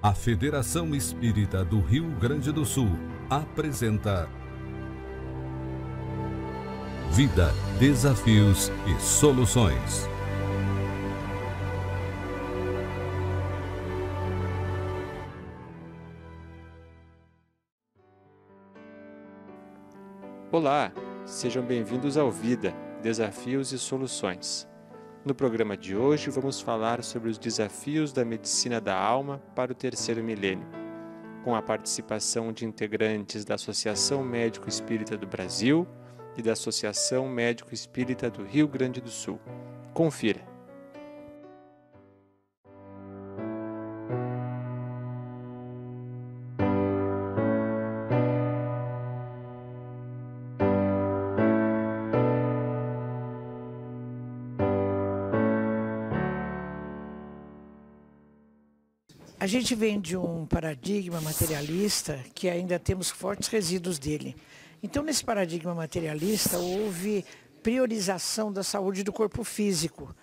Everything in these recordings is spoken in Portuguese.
A Federação Espírita do Rio Grande do Sul apresenta Vida, Desafios e Soluções. Olá, sejam bem-vindos ao Vida, Desafios e Soluções. No programa de hoje vamos falar sobre os desafios da medicina da alma para o terceiro milênio, com a participação de integrantes da Associação Médico Espírita do Brasil e da Associação Médico Espírita do Rio Grande do Sul. Confira! A gente vem de um paradigma materialista que ainda temos fortes resíduos dele. Então, nesse paradigma materialista, houve priorização da saúde do corpo físico.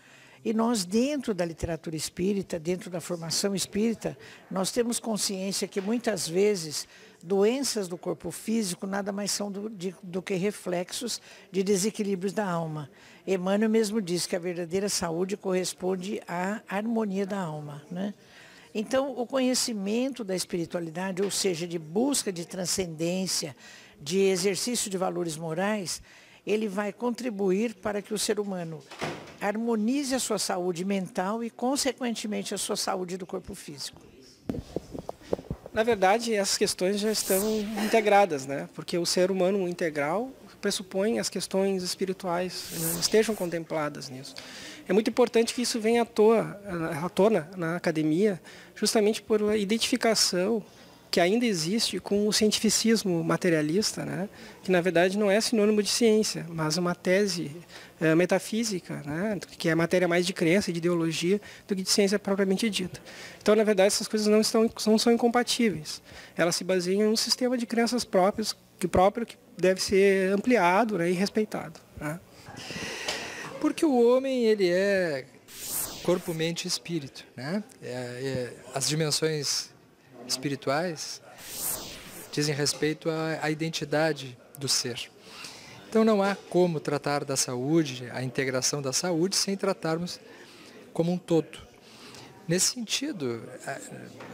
E nós, dentro da literatura espírita, dentro da formação espírita, nós temos consciência que, muitas vezes, doenças do corpo físico nada mais são do que reflexos de desequilíbrios da alma. Emmanuel mesmo diz que a verdadeira saúde corresponde à harmonia da alma, né? Então, o conhecimento da espiritualidade, ou seja, de busca de transcendência, de exercício de valores morais, ele vai contribuir para que o ser humano harmonize a sua saúde mental e, consequentemente, a sua saúde do corpo físico. Na verdade, essas questões já estão integradas, né? Porque o ser humano integral pressupõe as questões espirituais, né, estejam contempladas nisso. É muito importante que isso venha à tona na academia, justamente por a identificação que ainda existe com o cientificismo materialista, né? Que na verdade não é sinônimo de ciência, mas uma tese metafísica, né? Que é matéria mais de crença e de ideologia do que de ciência propriamente dita. Então, na verdade, essas coisas não são incompatíveis. Elas se baseiam em um sistema de crenças próprios que deve ser ampliado, né, e respeitado, né? Porque o homem, ele é corpo, mente e espírito, né? As dimensões espirituais dizem respeito à identidade do ser. Então não há como tratar da saúde, a integração da saúde, sem tratarmos como um todo. Nesse sentido,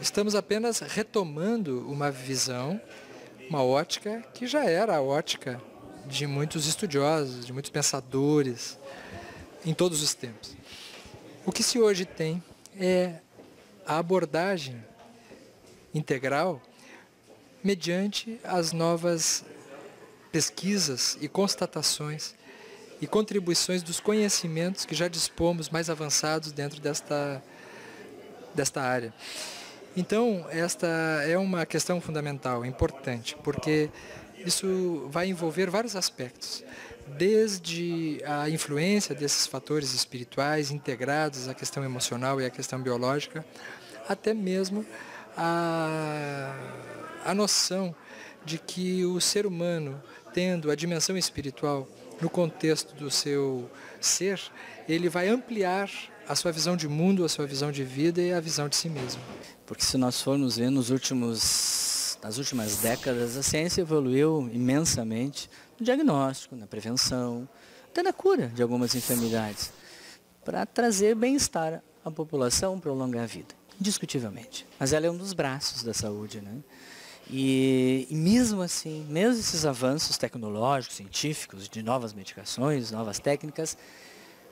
estamos apenas retomando uma visão, uma ótica que já era a ótica de muitos estudiosos, de muitos pensadores, em todos os tempos. O que se hoje tem é a abordagem integral mediante as novas pesquisas e constatações e contribuições dos conhecimentos que já dispomos mais avançados dentro desta área. Então, esta é uma questão fundamental, importante, porque isso vai envolver vários aspectos, desde a influência desses fatores espirituais integrados à questão emocional e à questão biológica, até mesmo a noção de que o ser humano, tendo a dimensão espiritual no contexto do seu ser, ele vai ampliar a sua visão de mundo, a sua visão de vida e a visão de si mesmo. Porque se nós formos ver nas últimas décadas, a ciência evoluiu imensamente no diagnóstico, na prevenção, até na cura de algumas enfermidades, para trazer bem-estar à população, prolongar a vida, indiscutivelmente. Mas ela é um dos braços da saúde, né? E mesmo assim, mesmo esses avanços tecnológicos, científicos, de novas medicações, novas técnicas,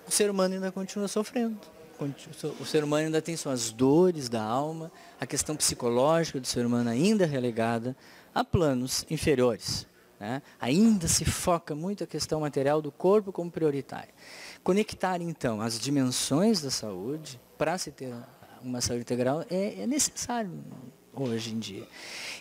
o ser humano ainda continua sofrendo. O ser humano ainda tem suas dores da alma, a questão psicológica do ser humano ainda é relegada a planos inferiores, né? Ainda se foca muito a questão material do corpo como prioritária. Conectar, então, as dimensões da saúde para se ter uma saúde integral é necessário hoje em dia.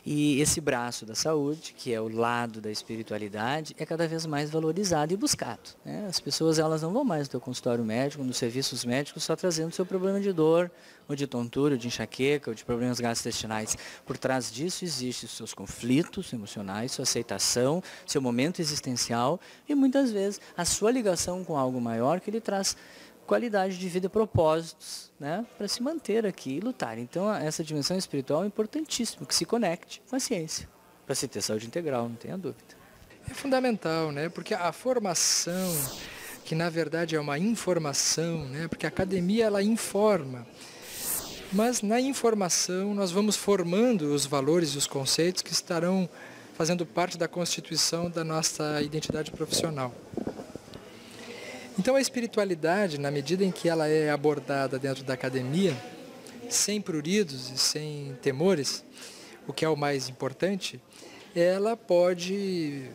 E esse braço da saúde, que é o lado da espiritualidade, é cada vez mais valorizado e buscado, né? As pessoas, elas não vão mais no teu consultório médico, nos serviços médicos, só trazendo seu problema de dor, ou de tontura, ou de enxaqueca, ou de problemas gastrointestinais. Por trás disso existem os seus conflitos emocionais, sua aceitação, seu momento existencial e muitas vezes a sua ligação com algo maior que lhe traz qualidade de vida, propósitos, né, para se manter aqui e lutar. Então, essa dimensão espiritual é importantíssima, que se conecte com a ciência, para se ter saúde integral, não tenha dúvida. É fundamental, né? Porque a formação, que na verdade é uma informação, né? Porque a academia ela informa, mas na informação nós vamos formando os valores e os conceitos que estarão fazendo parte da constituição da nossa identidade profissional. Então a espiritualidade, na medida em que ela é abordada dentro da academia, sem pruridos e sem temores, o que é o mais importante, ela pode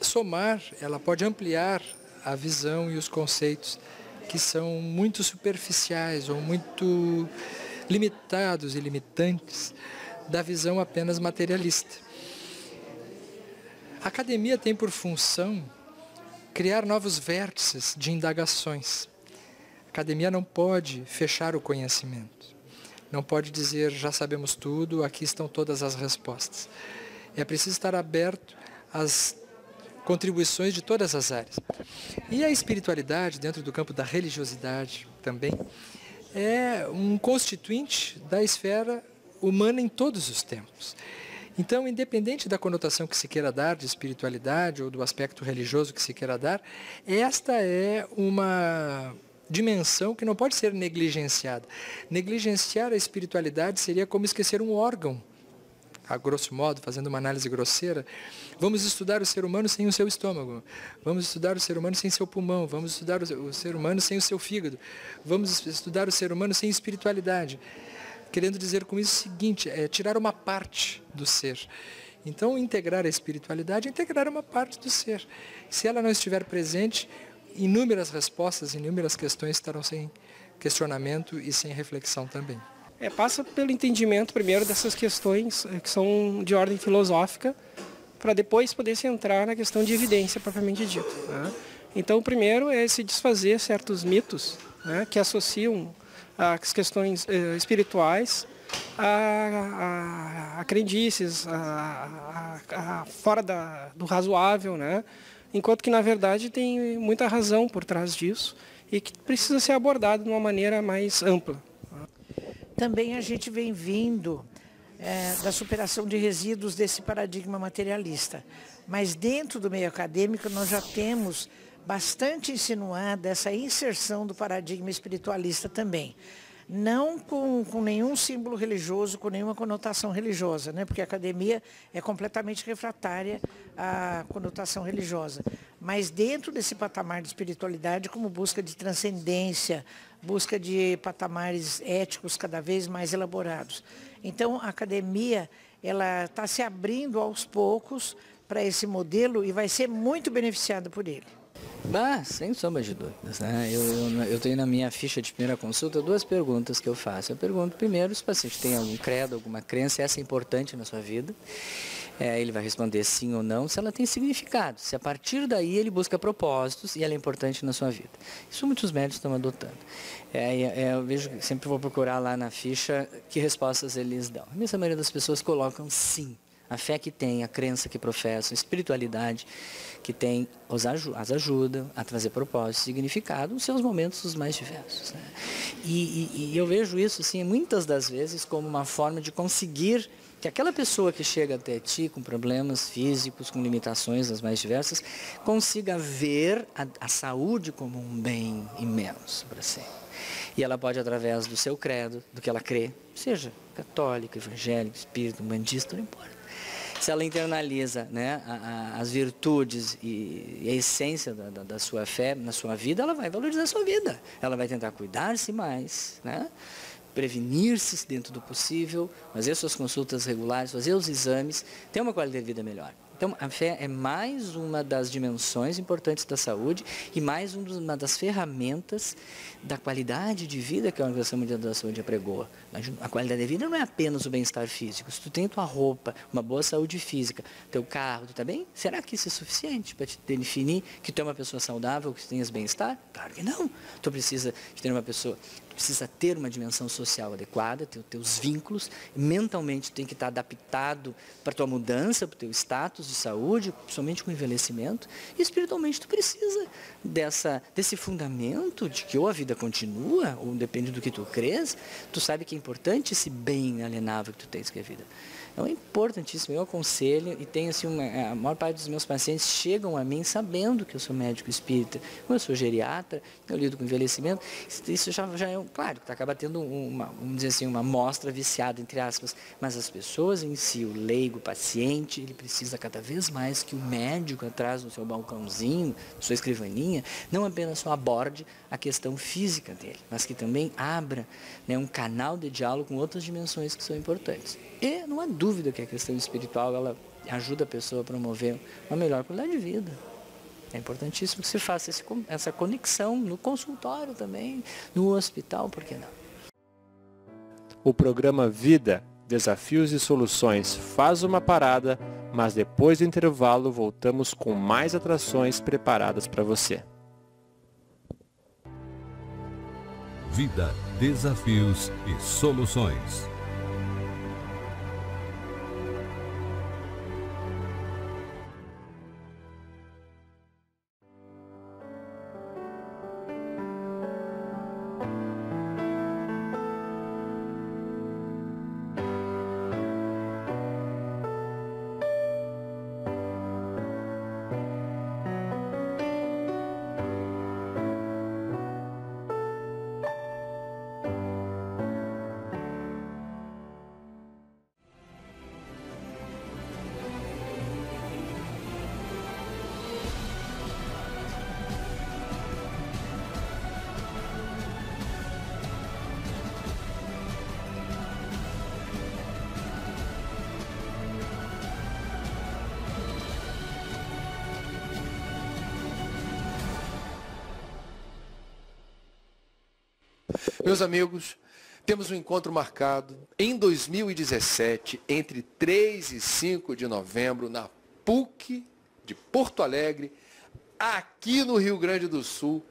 somar, ela pode ampliar a visão e os conceitos que são muito superficiais ou muito limitados e limitantes da visão apenas materialista. A academia tem por função criar novos vértices de indagações. A academia não pode fechar o conhecimento, não pode dizer já sabemos tudo, aqui estão todas as respostas. É preciso estar aberto às contribuições de todas as áreas. E a espiritualidade, dentro do campo da religiosidade também, é um constituinte da esfera humana em todos os tempos. Então, independente da conotação que se queira dar de espiritualidade ou do aspecto religioso que se queira dar, esta é uma dimensão que não pode ser negligenciada. Negligenciar a espiritualidade seria como esquecer um órgão. A grosso modo, fazendo uma análise grosseira, vamos estudar o ser humano sem o seu estômago, vamos estudar o ser humano sem seu pulmão, vamos estudar o ser humano sem o seu fígado, vamos estudar o ser humano sem espiritualidade. Querendo dizer com isso o seguinte, é tirar uma parte do ser. Então, integrar a espiritualidade é integrar uma parte do ser. Se ela não estiver presente, inúmeras respostas, inúmeras questões estarão sem questionamento e sem reflexão também. Passa pelo entendimento primeiro dessas questões que são de ordem filosófica, para depois poder se entrar na questão de evidência propriamente dita, né? Então, o primeiro é se desfazer certos mitos, né, que associam as questões espirituais a crendices, fora do razoável, né? Enquanto que, na verdade, tem muita razão por trás disso e que precisa ser abordado de uma maneira mais ampla. Também a gente vem vindo da superação de resíduos desse paradigma materialista. Mas dentro do meio acadêmico nós já temos bastante insinuada essa inserção do paradigma espiritualista também. Não com nenhum símbolo religioso, com nenhuma conotação religiosa, né? Porque a academia é completamente refratária à conotação religiosa. Mas dentro desse patamar de espiritualidade, como busca de transcendência, busca de patamares éticos cada vez mais elaborados. Então, a academia ela está se abrindo aos poucos para esse modelo e vai ser muito beneficiada por ele. Sem sombra de dúvidas, né? Eu tenho na minha ficha de primeira consulta 2 perguntas que eu faço. Eu pergunto primeiro se o paciente tem algum credo, alguma crença, essa é importante na sua vida. Ele vai responder sim ou não, se ela tem significado, se a partir daí ele busca propósitos e ela é importante na sua vida. Isso muitos médicos estão adotando. Eu vejo, sempre vou procurar lá na ficha que respostas eles dão. A imensa maioria das pessoas colocam sim. A fé que tem, a crença que professam, a espiritualidade que tem, as ajuda a trazer propósito e significado nos seus momentos os mais diversos, né? E eu vejo isso, assim, muitas das vezes como uma forma de conseguir que aquela pessoa que chega até ti com problemas físicos, com limitações as mais diversas, consiga ver a saúde como um bem imenso para si. E ela pode, através do seu credo, do que ela crê, seja católico, evangélico, espírita, umbandista, não importa. Se ela internaliza, né, as virtudes e a essência da sua fé na sua vida, ela vai valorizar a sua vida. Ela vai tentar cuidar-se mais, né, prevenir-se dentro do possível, fazer suas consultas regulares, fazer os exames, ter uma qualidade de vida melhor. Então, a fé é mais uma das dimensões importantes da saúde e mais uma das ferramentas da qualidade de vida que a Organização Mundial da Saúde apregoa. A qualidade de vida não é apenas o bem-estar físico. Se tu tem tua roupa, uma boa saúde física, teu carro, tu tá bem? Será que isso é suficiente para te definir que tu é uma pessoa saudável, que tu tenhas bem-estar? Claro que não. Tu precisa de ter uma pessoa... precisa ter uma dimensão social adequada, ter os teus vínculos, mentalmente tem que estar adaptado para a tua mudança, para o teu status de saúde, principalmente com o envelhecimento, e espiritualmente tu precisa desse fundamento de que ou a vida continua, ou depende do que tu crês, tu sabe que é importante esse bem inalienável que tu tens, que é a vida. Então é importantíssimo, eu aconselho, e tenho assim, a maior parte dos meus pacientes chegam a mim sabendo que eu sou médico espírita, como eu sou geriatra, eu lido com envelhecimento, isso já é, claro, que acaba tendo vamos dizer assim, uma amostra viciada, entre aspas, mas as pessoas em si, o leigo, o paciente, ele precisa cada vez mais que o médico atrás do seu balcãozinho, da sua escrivaninha, não apenas só aborde a questão física dele, mas que também abra, né, um canal de diálogo com outras dimensões que são importantes. E não há dúvida que a questão espiritual, ela ajuda a pessoa a promover uma melhor qualidade de vida. É importantíssimo que se faça essa conexão no consultório também, no hospital, por que não? O programa Vida, Desafios e Soluções faz uma parada, mas depois do intervalo voltamos com mais atrações preparadas para você. Vida, Desafios e Soluções. Meus amigos, temos um encontro marcado em 2017, entre 3 e 5 de novembro, na PUC de Porto Alegre, aqui no Rio Grande do Sul,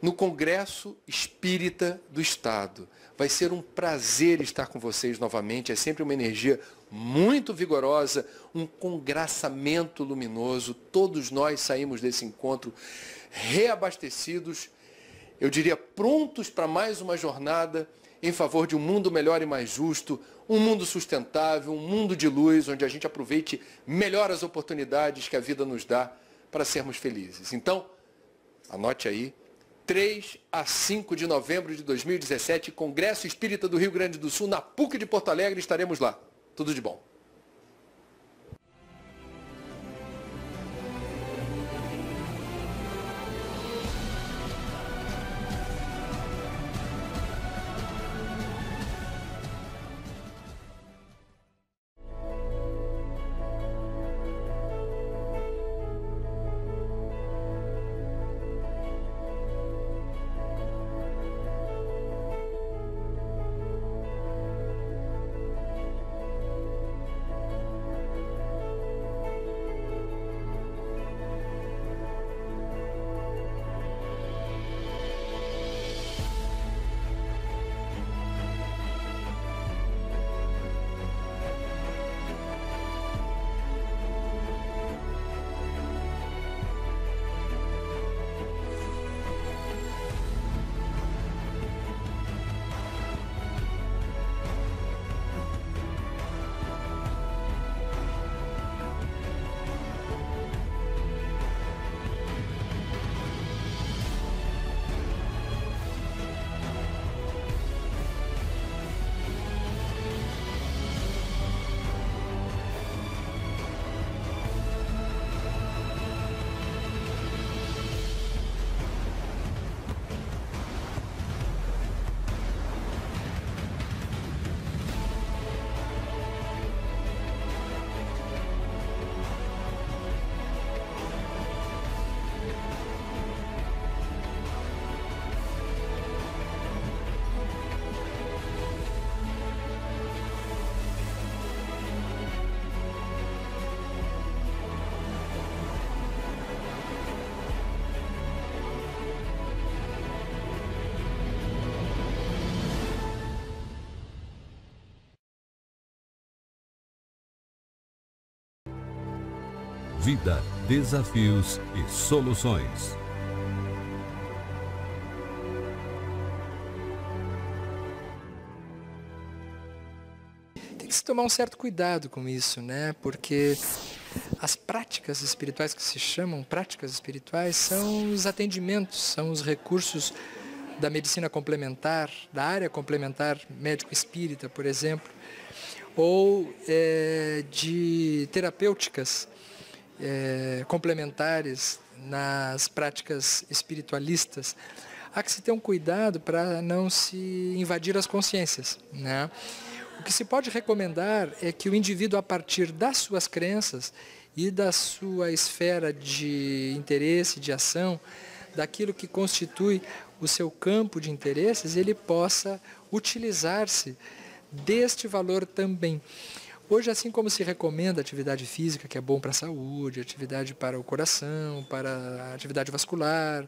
no Congresso Espírita do Estado. Vai ser um prazer estar com vocês novamente, é sempre uma energia muito vigorosa, um congraçamento luminoso. Todos nós saímos desse encontro reabastecidos, eu diria prontos para mais uma jornada em favor de um mundo melhor e mais justo, um mundo sustentável, um mundo de luz, onde a gente aproveite melhor as oportunidades que a vida nos dá para sermos felizes. Então, anote aí, 3 a 5 de novembro de 2017, Congresso Espírita do Rio Grande do Sul, na PUC de Porto Alegre, estaremos lá. Tudo de bom. Vida, desafios e soluções. Tem que se tomar um certo cuidado com isso, né? Porque as práticas espirituais que se chamam práticas espirituais são os atendimentos, são os recursos da medicina complementar, da área complementar médico-espírita, por exemplo, ou de terapêuticas complementares nas práticas espiritualistas. Há que se ter um cuidado para não se invadir as consciências, né? O que se pode recomendar é que o indivíduo, a partir das suas crenças e da sua esfera de interesse, de ação, daquilo que constitui o seu campo de interesses, ele possa utilizar-se deste valor também. Hoje, assim como se recomenda a atividade física, que é bom para a saúde, atividade para o coração, para a atividade vascular,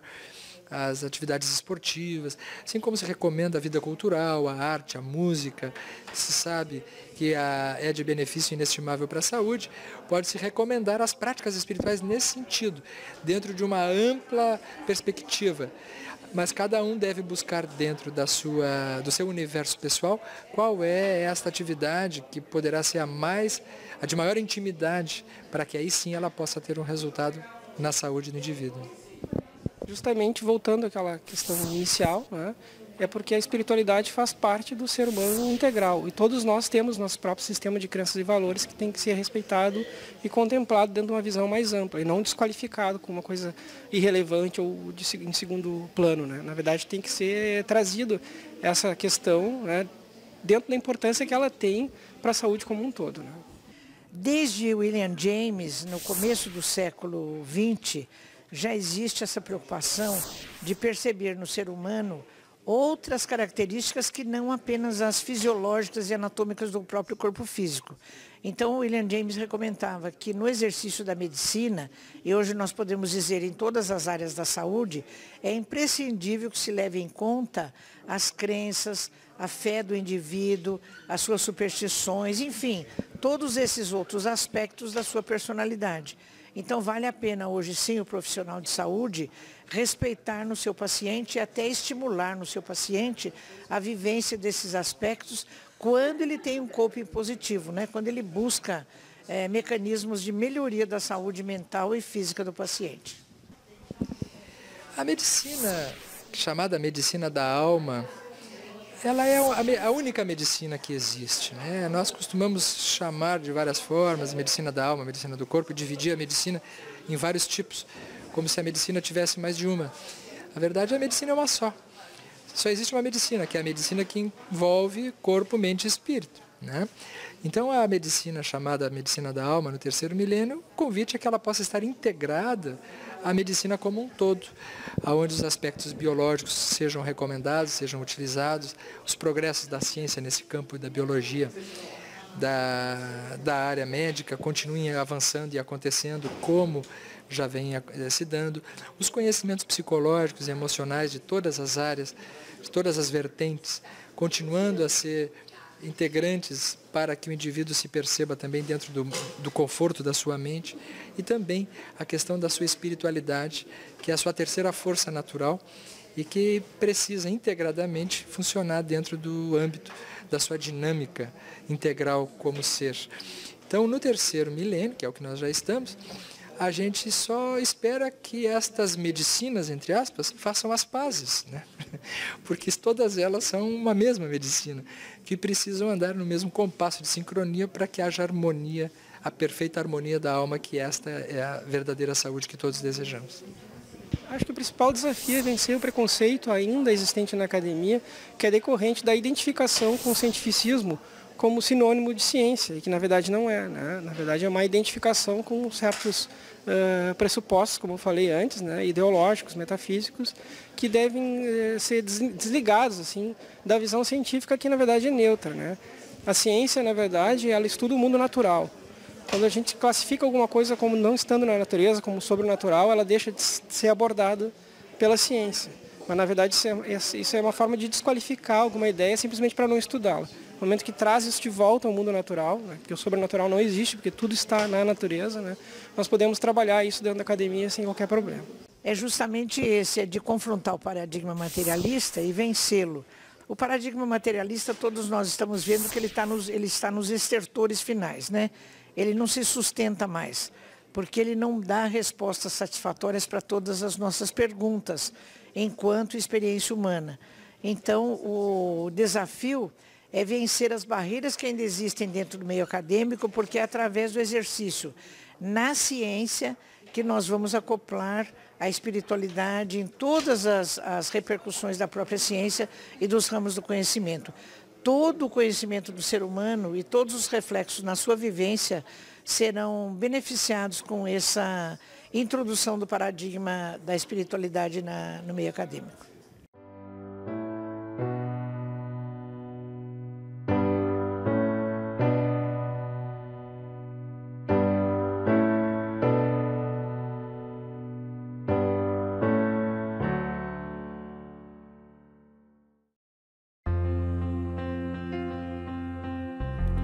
as atividades esportivas, assim como se recomenda a vida cultural, a arte, a música, se sabe que é de benefício inestimável para a saúde, pode-se recomendar as práticas espirituais nesse sentido, dentro de uma ampla perspectiva. Mas cada um deve buscar dentro do seu universo pessoal qual é esta atividade que poderá ser a de maior intimidade, para que aí sim ela possa ter um resultado na saúde do indivíduo. Justamente voltando àquela questão inicial, né, é porque a espiritualidade faz parte do ser humano integral e todos nós temos nosso próprio sistema de crenças e valores que tem que ser respeitado e contemplado dentro de uma visão mais ampla e não desqualificado como uma coisa irrelevante ou em segundo plano, né? Na verdade tem que ser trazido essa questão, né, dentro da importância que ela tem para a saúde como um todo, né? Desde William James, no começo do século XX, já existe essa preocupação de perceber no ser humano outras características que não apenas as fisiológicas e anatômicas do próprio corpo físico. Então, William James recomendava que no exercício da medicina, e hoje nós podemos dizer em todas as áreas da saúde, é imprescindível que se leve em conta as crenças, a fé do indivíduo, as suas superstições, enfim, todos esses outros aspectos da sua personalidade. Então, vale a pena hoje, sim, o profissional de saúde respeitar no seu paciente e até estimular no seu paciente a vivência desses aspectos quando ele tem um coping positivo, né? Quando ele busca mecanismos de melhoria da saúde mental e física do paciente. A medicina, chamada medicina da alma, ela é a única medicina que existe, né? Nós costumamos chamar de várias formas, medicina da alma, medicina do corpo, e dividir a medicina em vários tipos, como se a medicina tivesse mais de uma. A verdade, a medicina é uma só. Só existe uma medicina, que é a medicina que envolve corpo, mente e espírito, né? Então, a medicina chamada medicina da alma, no terceiro milênio, o convite é que ela possa estar integrada à medicina como um todo, onde os aspectos biológicos sejam recomendados, sejam utilizados, os progressos da ciência nesse campo da biologia, da área médica, continuem avançando e acontecendo como já vem se dando, os conhecimentos psicológicos e emocionais de todas as áreas, de todas as vertentes, continuando a ser integrantes para que o indivíduo se perceba também dentro do conforto da sua mente, e também a questão da sua espiritualidade, que é a sua terceira força natural e que precisa integradamente funcionar dentro do âmbito da sua dinâmica integral como ser. Então, no terceiro milênio, que é o que nós já estamos, a gente só espera que estas medicinas, entre aspas, façam as pazes, né? Porque todas elas são uma mesma medicina, que precisam andar no mesmo compasso de sincronia para que haja harmonia, a perfeita harmonia da alma, que esta é a verdadeira saúde que todos desejamos. Acho que o principal desafio é vencer o preconceito ainda existente na academia, que é decorrente da identificação com o cientificismo como sinônimo de ciência, e que na verdade não é, né? Na verdade é uma identificação com certos pressupostos, como eu falei antes, né? Ideológicos, metafísicos, que devem ser desligados assim, da visão científica, que na verdade é neutra, né? A ciência, na verdade, ela estuda o mundo natural. Quando a gente classifica alguma coisa como não estando na natureza, como sobrenatural, ela deixa de ser abordada pela ciência. Mas, na verdade, isso é uma forma de desqualificar alguma ideia simplesmente para não estudá-la. no momento que traz isso de volta ao mundo natural, né, porque o sobrenatural não existe, porque tudo está na natureza, né, nós podemos trabalhar isso dentro da academia sem qualquer problema. É justamente esse, é de confrontar o paradigma materialista e vencê-lo. O paradigma materialista, todos nós estamos vendo que ele está nos estertores finais, né? Ele não se sustenta mais, porque ele não dá respostas satisfatórias para todas as nossas perguntas, enquanto experiência humana. Então, o desafio é vencer as barreiras que ainda existem dentro do meio acadêmico, porque é através do exercício na ciência que nós vamos acoplar a espiritualidade em todas as repercussões da própria ciência e dos ramos do conhecimento. Todo o conhecimento do ser humano e todos os reflexos na sua vivência serão beneficiados com essa introdução do paradigma da espiritualidade no meio acadêmico.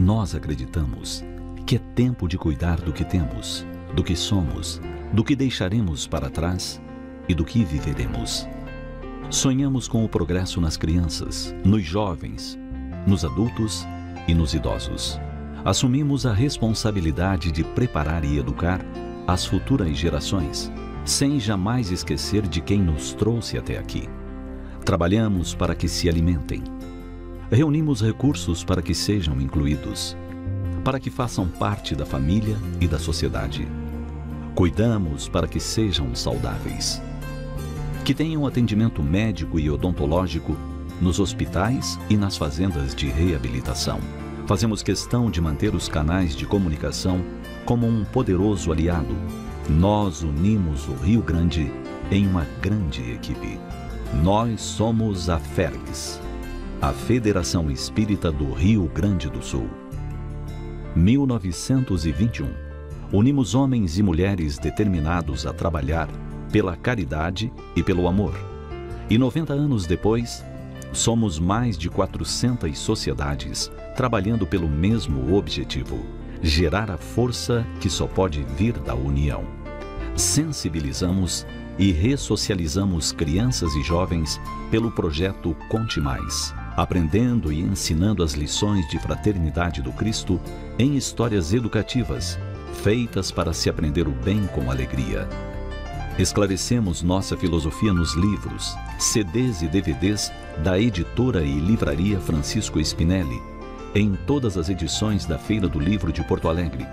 Nós acreditamos que é tempo de cuidar do que temos, do que somos, do que deixaremos para trás e do que viveremos. Sonhamos com o progresso nas crianças, nos jovens, nos adultos e nos idosos. Assumimos a responsabilidade de preparar e educar as futuras gerações, sem jamais esquecer de quem nos trouxe até aqui. Trabalhamos para que se alimentem. Reunimos recursos para que sejam incluídos, para que façam parte da família e da sociedade. Cuidamos para que sejam saudáveis, que tenham atendimento médico e odontológico nos hospitais e nas fazendas de reabilitação. Fazemos questão de manter os canais de comunicação como um poderoso aliado. Nós unimos o Rio Grande em uma grande equipe. Nós somos a FERGS, a Federação Espírita do Rio Grande do Sul. 1921. Unimos homens e mulheres determinados a trabalhar pela caridade e pelo amor. E 90 anos depois, somos mais de 400 sociedades trabalhando pelo mesmo objetivo: gerar a força que só pode vir da união. Sensibilizamos e ressocializamos crianças e jovens pelo projeto Conte Mais, aprendendo e ensinando as lições de fraternidade do Cristo em histórias educativas, feitas para se aprender o bem com alegria. Esclarecemos nossa filosofia nos livros, CDs e DVDs da editora e livraria Francisco Spinelli, em todas as edições da Feira do Livro de Porto Alegre,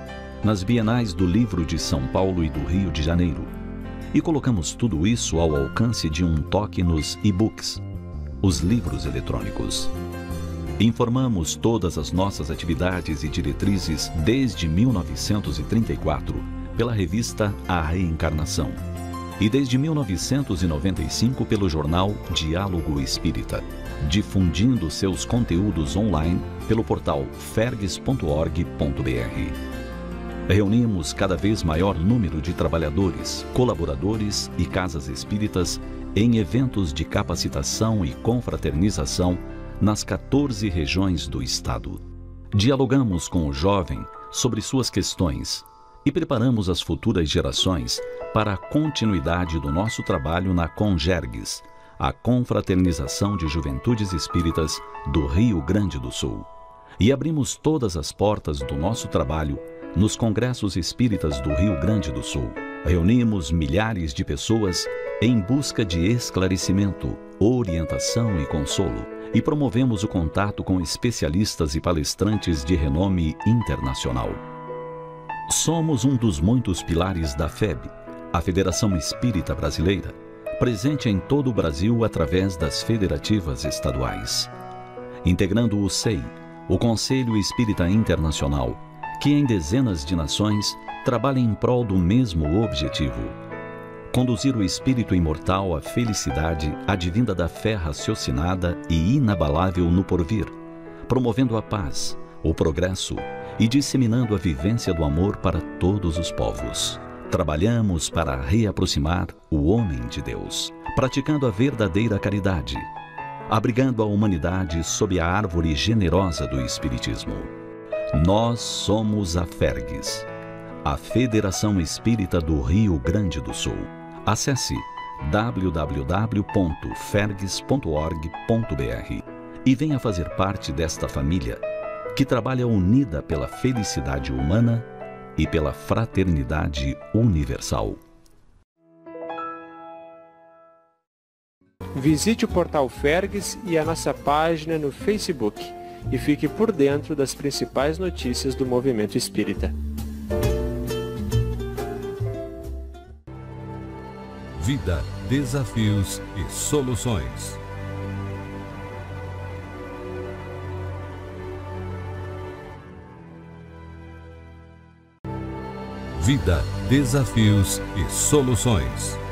nas Bienais do Livro de São Paulo e do Rio de Janeiro. E colocamos tudo isso ao alcance de um toque nos e-books, os livros eletrônicos. Informamos todas as nossas atividades e diretrizes desde 1934 pela revista A Reencarnação e desde 1995 pelo jornal Diálogo Espírita, difundindo seus conteúdos online pelo portal fergs.org.br. Reunimos cada vez maior número de trabalhadores, colaboradores e casas espíritas em eventos de capacitação e confraternização nas 14 regiões do estado. Dialogamos com o jovem sobre suas questões e preparamos as futuras gerações para a continuidade do nosso trabalho na Congergues, a Confraternização de Juventudes Espíritas do Rio Grande do Sul. E abrimos todas as portas do nosso trabalho nos Congressos Espíritas do Rio Grande do Sul. Reunimos milhares de pessoas em busca de esclarecimento, orientação e consolo, e promovemos o contato com especialistas e palestrantes de renome internacional. Somos um dos muitos pilares da FEB, a Federação Espírita Brasileira, presente em todo o Brasil através das federativas estaduais. Integrando o SEI, o Conselho Espírita Internacional, que em dezenas de nações trabalha em prol do mesmo objetivo: conduzir o espírito imortal à felicidade advinda da fé raciocinada e inabalável no porvir, promovendo a paz, o progresso e disseminando a vivência do amor para todos os povos. Trabalhamos para reaproximar o homem de Deus, praticando a verdadeira caridade, abrigando a humanidade sob a árvore generosa do Espiritismo. Nós somos a FERGS, a Federação Espírita do Rio Grande do Sul. Acesse www.fergs.org.br e venha fazer parte desta família que trabalha unida pela felicidade humana e pela fraternidade universal. Visite o portal Fergs e a nossa página no Facebook e fique por dentro das principais notícias do movimento espírita. Vida, desafios e soluções. Vida, desafios e soluções.